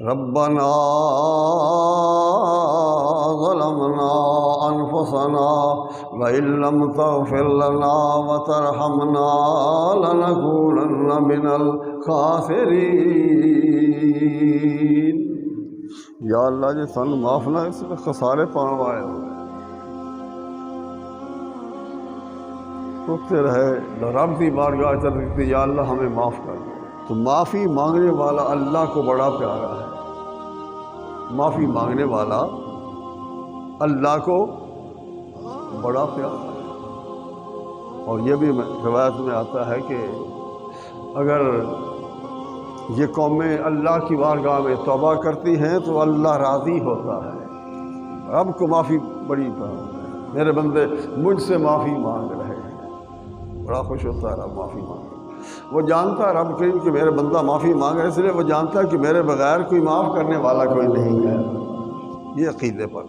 ربنا ظلمنا انفسنا وان لم تغفر لنا وترحمنا لنكونن من الخاسرین۔ یا اللہ جی سانو معاف نہ اس خسارے پاؤں والے ہو روکتے رہے رب کی بارگاہ چل رہی یا اللہ ہمیں معاف کر دے۔ تو معافی مانگنے والا اللہ کو بڑا پیارا ہے، معافی مانگنے والا اللہ کو بڑا پیارا ہے۔ اور یہ بھی روایت میں آتا ہے کہ اگر یہ قومیں اللہ کی بارگاہ میں توبہ کرتی ہیں تو اللہ راضی ہوتا ہے۔ رب کو معافی بڑی پیارا ہے، میرے بندے مجھ سے معافی مانگ رہے ہیں، بڑا خوش ہوتا ہے رب معافی مانگ۔ وہ جانتا ہے رب کریم کہ میرے بندہ معافی مانگ رہے، اس لیے وہ جانتا ہے کہ میرے بغیر کوئی معاف کرنے والا کوئی نہیں ہے، یہ عقیدے پر۔